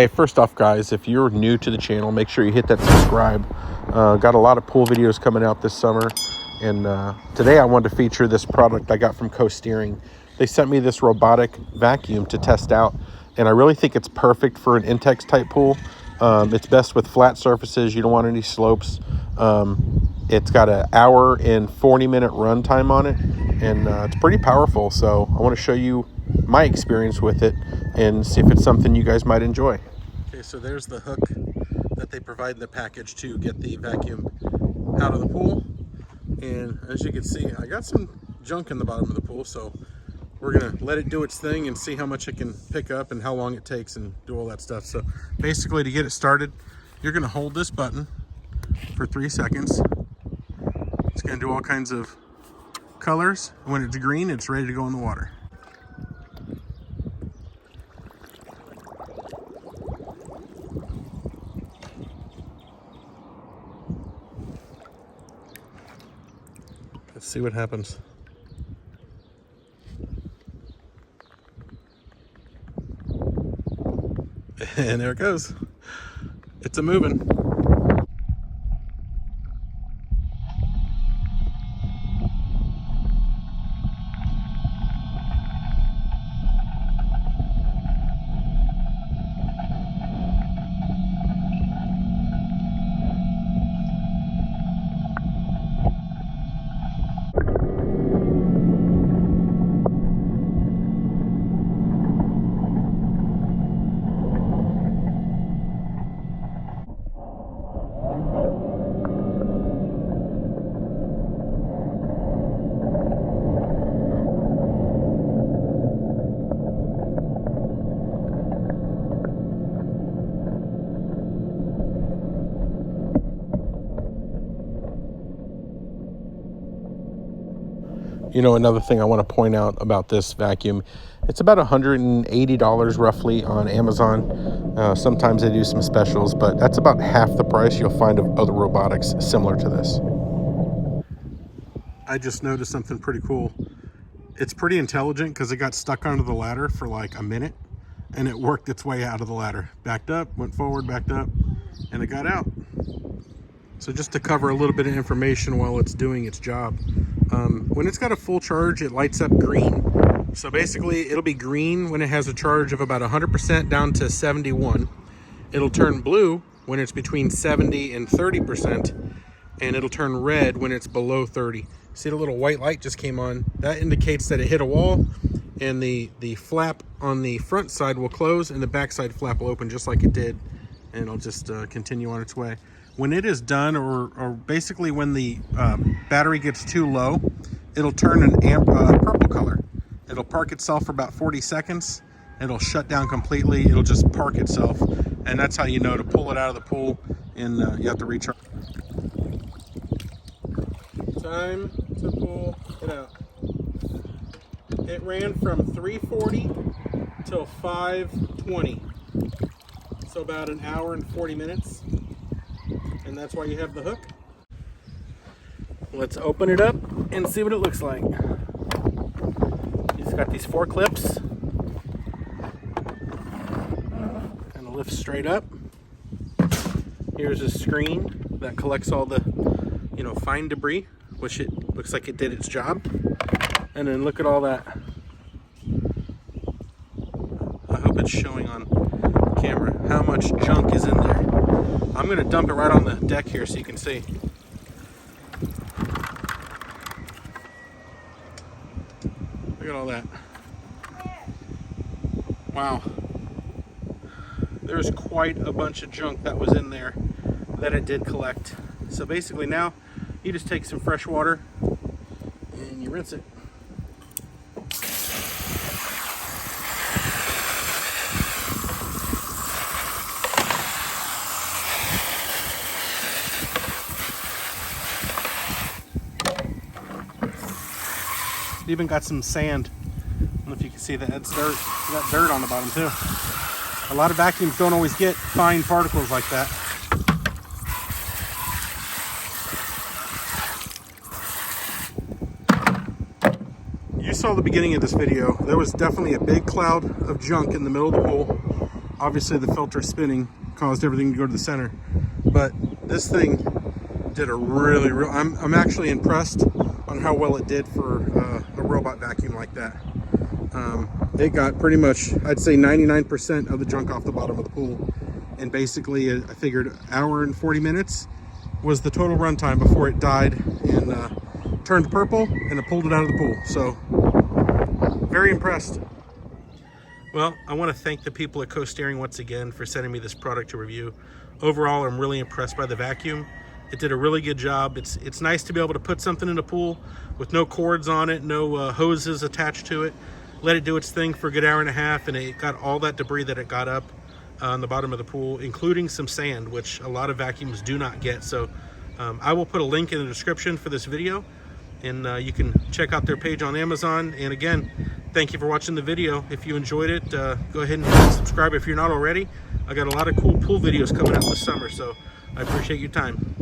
Hey, first off, guys, if you're new to the channel, make sure you hit that subscribe. Got a lot of pool videos coming out this summer, and today I wanted to feature this product I got from Coasteering. They sent me this robotic vacuum to test out, and I really think it's perfect for an Intex type pool. It's best with flat surfaces. You don't want any slopes. It's got an hour and 40-minute run time on it, and it's pretty powerful. So I want to show you my experience with it and see if it's something you guys might enjoy. Okay, so there's the hook that they provide in the package to get the vacuum out of the pool. And as you can see, I got some junk in the bottom of the pool, so we're gonna let it do its thing and see how much it can pick up and how long it takes and do all that stuff. So basically, to get it started, you're gonna hold this button for 3 seconds. It's gonna do all kinds of colors. When it's green, it's ready to go in the water. Let's see what happens. And there it goes. It's a moving. You know, another thing I want to point out about this vacuum, it's about $180 roughly on Amazon. Sometimes they do some specials, but that's about half the price you'll find of other robotics similar to this. I just noticed something pretty cool. It's pretty intelligent because it got stuck under the ladder for like a minute, and it worked its way out of the ladder. Backed up, went forward, backed up, and it got out. So just to cover a little bit of information while it's doing its job. When it's got a full charge, it lights up green. So basically, it'll be green when it has a charge of about 100% down to 71. It'll turn blue when it's between 70 and 30%, and it'll turn red when it's below 30. See the little white light just came on? That indicates that it hit a wall, and the flap on the front side will close, and the back side flap will open just like it did, and it'll just continue on its way. When it is done, or basically when the battery gets too low, it'll turn an purple color. It'll park itself for about 40 seconds. It'll shut down completely. It'll just park itself. And that's how you know to pull it out of the pool, and you have to recharge. Time to pull it out. It ran from 3:40 till 5:20. So about an hour and 40 minutes. And that's why you have the hook. Let's open it up and see what it looks like. It's got these 4 clips. Kind of lifts straight up. Here's a screen that collects all the, fine debris, which it looks like it did its job. And then look at all that. I hope it's showing on camera how much junk is in there. I'm going to dump it right on the deck here so you can see. Look at all that. Wow. There's quite a bunch of junk that was in there that it did collect. So basically now you just take some fresh water and you rinse it. It even got some sand. I don't know if you can see that. That's dirt. Got dirt on the bottom too. A lot of vacuums don't always get fine particles like that. You saw the beginning of this video. There was definitely a big cloud of junk in the middle of the pool. Obviously the filter spinning caused everything to go to the center, but this thing did a really I'm actually impressed on how well it did for a robot vacuum like that. It got pretty much, I'd say 99% of the junk off the bottom of the pool, and basically I figured hour and 40 minutes was the total runtime before it died and turned purple, and it pulled it out of the pool. So very impressed. Well, I want to thank the people at Coasteering once again for sending me this product to review. Overall, I'm really impressed by the vacuum. It did a really good job. It's nice to be able to put something in a pool with no cords on it, no hoses attached to it. Let it do its thing for a good hour and a half, and it got all that debris that it got up on the bottom of the pool, including some sand, which a lot of vacuums do not get. So I will put a link in the description for this video, and you can check out their page on Amazon. And again, thank you for watching the video. If you enjoyed it, go ahead and subscribe if you're not already. I got a lot of cool pool videos coming out this summer, so I appreciate your time.